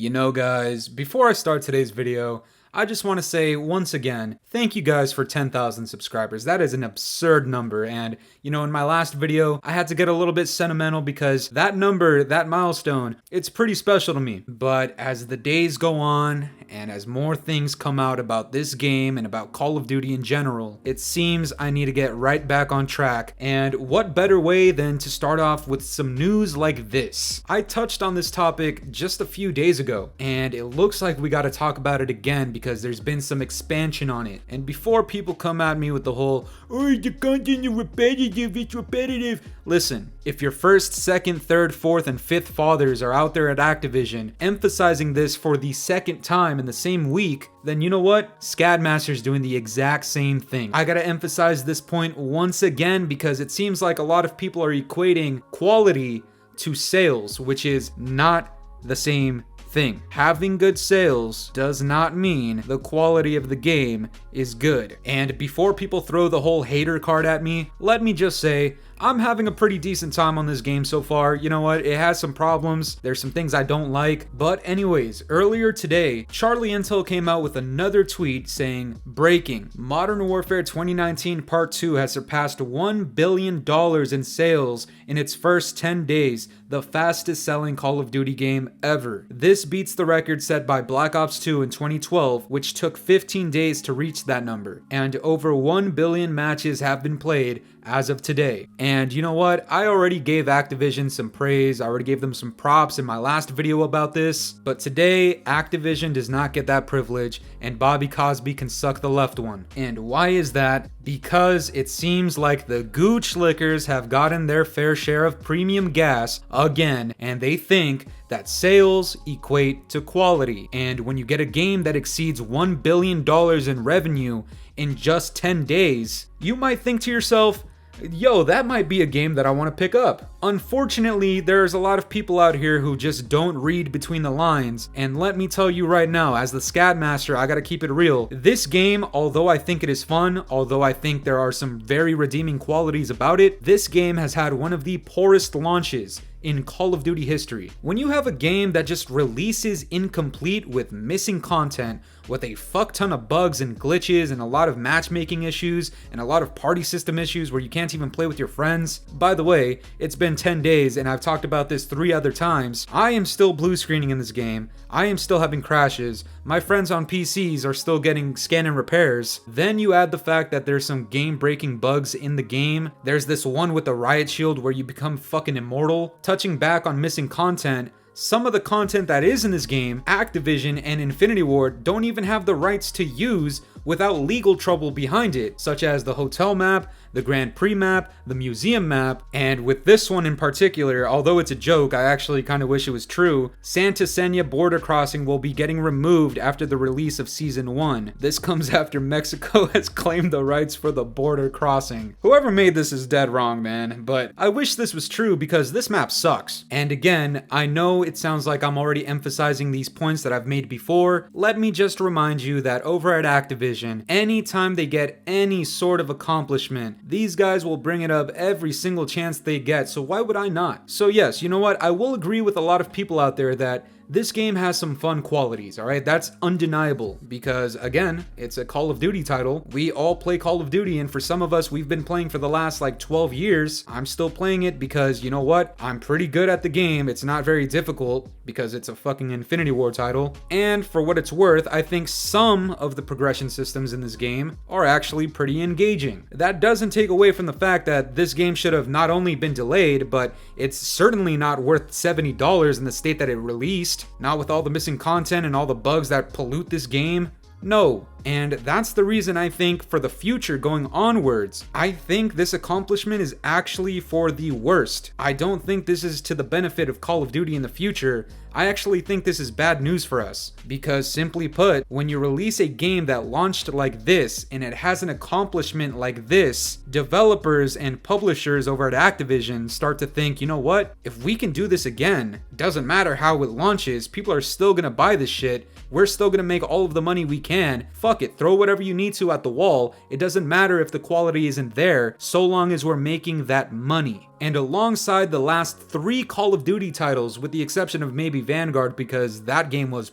You know guys, before I start today's video, I just want to say once again, thank you guys for 10,000 subscribers. That is an absurd number, and you know, in my last video, I had to get a little bit sentimental because that number, that milestone, it's pretty special to me. But as the days go on, and as more things come out about this game and about Call of Duty in general, it seems I need to get right back on track. And what better way than to start off with some news like this? I touched on this topic just a few days ago, and it looks like we gotta talk about it again because there's been some expansion on it. And before people come at me with the whole, oh, the content is repetitive, it's repetitive. Listen, if your first, second, third, fourth, and fifth fathers are out there at Activision emphasizing this for the second time in the same week, then you know what? Scadmaster's doing the exact same thing. I gotta emphasize this point once again because it seems like a lot of people are equating quality to sales, which is not the same thing. Having good sales does not mean the quality of the game is good. And before people throw the whole hater card at me, let me just say, I'm having a pretty decent time on this game so far. You know what? It has some problems. There's some things I don't like. But anyways, earlier today, Charlie Intel came out with another tweet saying, breaking, Modern Warfare 2019 Part 2 has surpassed $1 billion in sales in its first 10 days, the fastest selling Call of Duty game ever. This beats the record set by Black Ops 2 in 2012, which took 15 days to reach that number. And over 1 billion matches have been played as of today. And you know what? I already gave Activision some praise. I already gave them some props in my last video about this. But today, Activision does not get that privilege, and Bobby Cosby can suck the left one. And why is that? Because it seems like the Gooch Lickers have gotten their fair share of premium gas again, and they think that sales equate to quality. And when you get a game that exceeds $1 billion in revenue in just 10 days, you might think to yourself, yo, that might be a game that I want to pick up. Unfortunately, there's a lot of people out here who just don't read between the lines, and let me tell you right now, as the Scadmaster, I gotta keep it real. This game, although I think it is fun, although I think there are some very redeeming qualities about it, this game has had one of the poorest launches in Call of Duty history. When you have a game that just releases incomplete with missing content, with a fuck ton of bugs and glitches and a lot of matchmaking issues and a lot of party system issues where you can't even play with your friends. By the way, it's been 10 days and I've talked about this 3 other times. I am still blue screening in this game. I am still having crashes. My friends on PCs are still getting scan and repairs. Then you add the fact that there's some game-breaking bugs in the game. There's this one with the riot shield where you become fucking immortal. Touching back on missing content, some of the content that is in this game, Activision and Infinity Ward don't even have the rights to use without legal trouble behind it, such as the hotel map, the Grand Prix map, the museum map, and with this one in particular, although it's a joke, I actually kind of wish it was true, Santa Senya border crossing will be getting removed after the release of Season 1. This comes after Mexico has claimed the rights for the border crossing. Whoever made this is dead wrong, man, but I wish this was true because this map sucks. And again, I know it sounds like I'm already emphasizing these points that I've made before. Let me just remind you that over at Activision, anytime they get any sort of accomplishment, these guys will bring it up every single chance they get, so why would I not? So yes, you know what? I will agree with a lot of people out there that this game has some fun qualities, alright? That's undeniable because, again, it's a Call of Duty title. We all play Call of Duty, and for some of us, we've been playing for the last, 12 years. I'm still playing it because, you know what? I'm pretty good at the game. It's not very difficult because it's a fucking Infinity Ward title. And for what it's worth, I think some of the progression systems in this game are actually pretty engaging. That doesn't take away from the fact that this game should have not only been delayed, but it's certainly not worth $70 in the state that it released. Not with all the missing content and all the bugs that pollute this game. No. And that's the reason I think for the future going onwards, I think this accomplishment is actually for the worst. I don't think this is to the benefit of Call of Duty in the future. I actually think this is bad news for us. Because simply put, when you release a game that launched like this and it has an accomplishment like this, developers and publishers over at Activision start to think, you know what? If we can do this again, doesn't matter how it launches, people are still gonna buy this shit. We're still gonna make all of the money we can. Fuck fuck it, throw whatever you need to at the wall. It doesn't matter if the quality isn't there, so long as we're making that money. And alongside the last 3 Call of Duty titles, with the exception of maybe Vanguard because that game was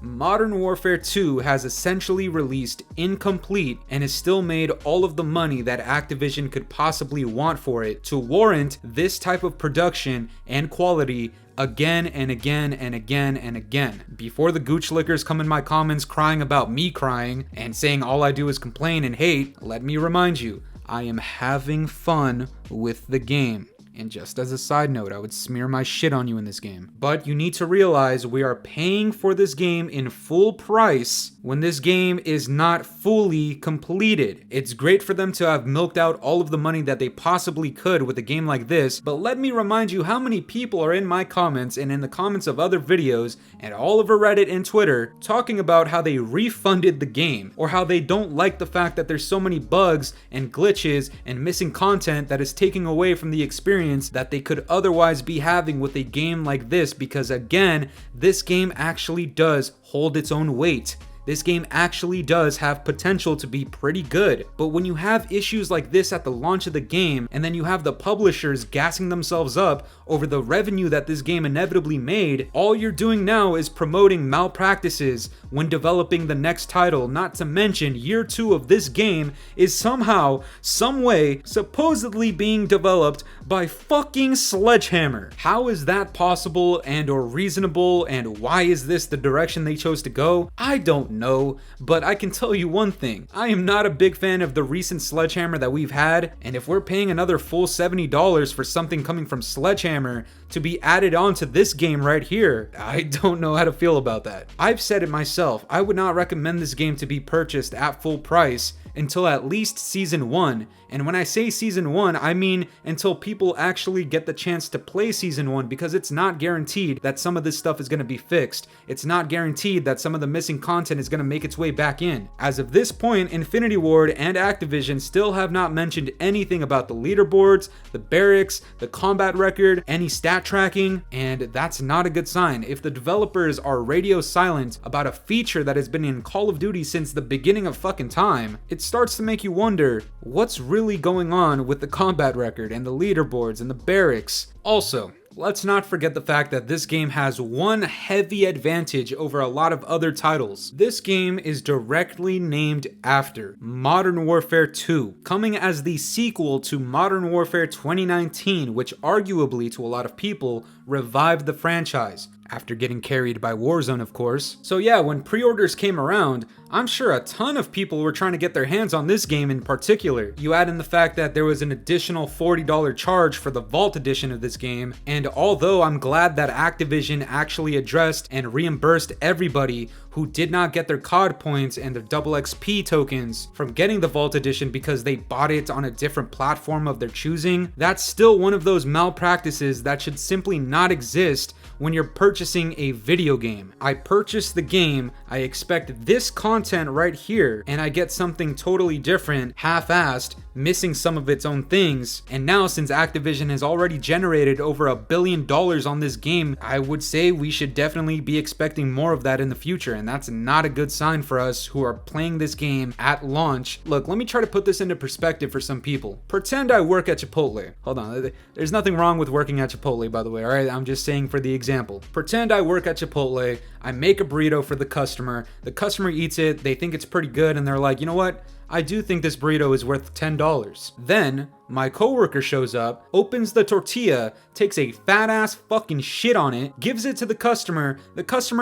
Modern Warfare 2 has essentially released incomplete and has still made all of the money that Activision could possibly want for it to warrant this type of production and quality again and again and again and again. Before the gooch lickers come in my comments crying about me crying and saying all I do is complain and hate, let me remind you, I am having fun with the game. And just as a side note, I would smear my shit on you in this game. But you need to realize we are paying for this game in full price when this game is not fully completed. It's great for them to have milked out all of the money that they possibly could with a game like this, but let me remind you how many people are in my comments and in the comments of other videos and all over Reddit and Twitter talking about how they refunded the game, or how they don't like the fact that there's so many bugs and glitches and missing content that is taking away from the experience that they could otherwise be having with a game like this, because again, this game actually does hold its own weight. This game actually does have potential to be pretty good, but when you have issues like this at the launch of the game, and then you have the publishers gassing themselves up over the revenue that this game inevitably made, all you're doing now is promoting malpractices when developing the next title. Not to mention, year 2 of this game is somehow, some way, supposedly being developed by fucking Sledgehammer. How is that possible and or reasonable, and why is this the direction they chose to go? I don't know, but I can tell you one thing. I am not a big fan of the recent Sledgehammer that we've had, and if we're paying another full $70 for something coming from Sledgehammer to be added on to this game right here, I don't know how to feel about that. I've said it myself, I would not recommend this game to be purchased at full price until at least Season 1. And when I say Season 1, I mean until people actually get the chance to play Season 1, because it's not guaranteed that some of this stuff is going to be fixed. It's not guaranteed that some of the missing content is going to make its way back in. As of this point, Infinity Ward and Activision still have not mentioned anything about the leaderboards, the barracks, the combat record, any stat tracking, and that's not a good sign. If the developers are radio silent about a feature that has been in Call of Duty since the beginning of fucking time, it starts to make you wonder what's really going on with the combat record and the leaderboards and the barracks. Also, let's not forget the fact that this game has one heavy advantage over a lot of other titles. This game is directly named after Modern Warfare 2, coming as the sequel to Modern Warfare 2019, which arguably to a lot of people revived the franchise. After getting carried by Warzone, of course. So yeah, when pre-orders came around, I'm sure a ton of people were trying to get their hands on this game in particular. You add in the fact that there was an additional $40 charge for the Vault edition of this game, and although I'm glad that Activision actually addressed and reimbursed everybody who did not get their COD points and their double XP tokens from getting the Vault edition because they bought it on a different platform of their choosing, that's still one of those malpractices that should simply not exist when you're purchasing a video game. I purchased the game, I expect this content right here, and I get something totally different, half-assed, missing some of its own things. And now, since Activision has already generated over $1 billion on this game, I would say we should definitely be expecting more of that in the future, and that's not a good sign for us who are playing this game at launch. Look, let me try to put this into perspective for some people. Pretend I work at Chipotle. Hold on, there's nothing wrong with working at Chipotle, by the way, alright? I'm just saying for the example. Pretend I work at Chipotle, I make a burrito for the customer eats it, they think it's pretty good, and they're like, you know what? I do think this burrito is worth $10. Then, my coworker shows up, opens the tortilla, takes a fat ass fucking shit on it, gives it to the customer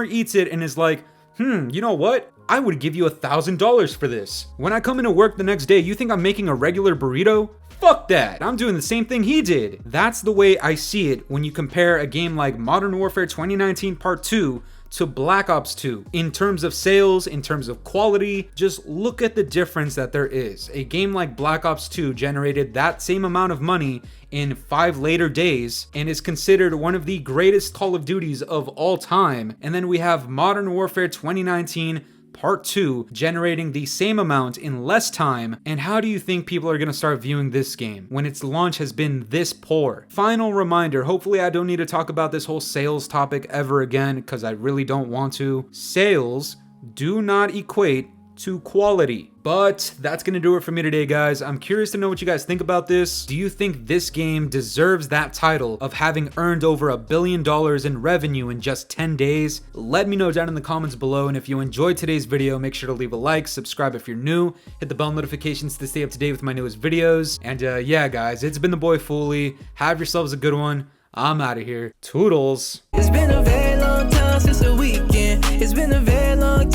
eats it and is like, you know what? I would give you $1,000 for this. When I come into work the next day, you think I'm making a regular burrito? Fuck that! I'm doing the same thing he did. That's the way I see it when you compare a game like Modern Warfare 2019 Part 2 to Black Ops 2. In terms of sales, in terms of quality, just look at the difference that there is. A game like Black Ops 2 generated that same amount of money in 5 later days and is considered one of the greatest Call of Duties of all time. And then we have Modern Warfare 2019 Part 2 generating the same amount in less time, and how do you think people are going to start viewing this game when its launch has been this poor? Final reminder, hopefully I don't need to talk about this whole sales topic ever again, because I really don't want to. Sales do not equate to quality. But that's gonna do it for me today, guys. I'm curious to know what you guys think about this. Do you think this game deserves that title of having earned over $1 billion in revenue in just 10 days? Let me know down in the comments below, and if you enjoyed today's video, make sure to leave a like, subscribe if you're new, hit the bell notifications to stay up to date with my newest videos. And yeah, guys, it's been the boy Fooly. Have yourselves a good one. I'm out of here. Toodles. It's been a very long time since the weekend. It's been a very long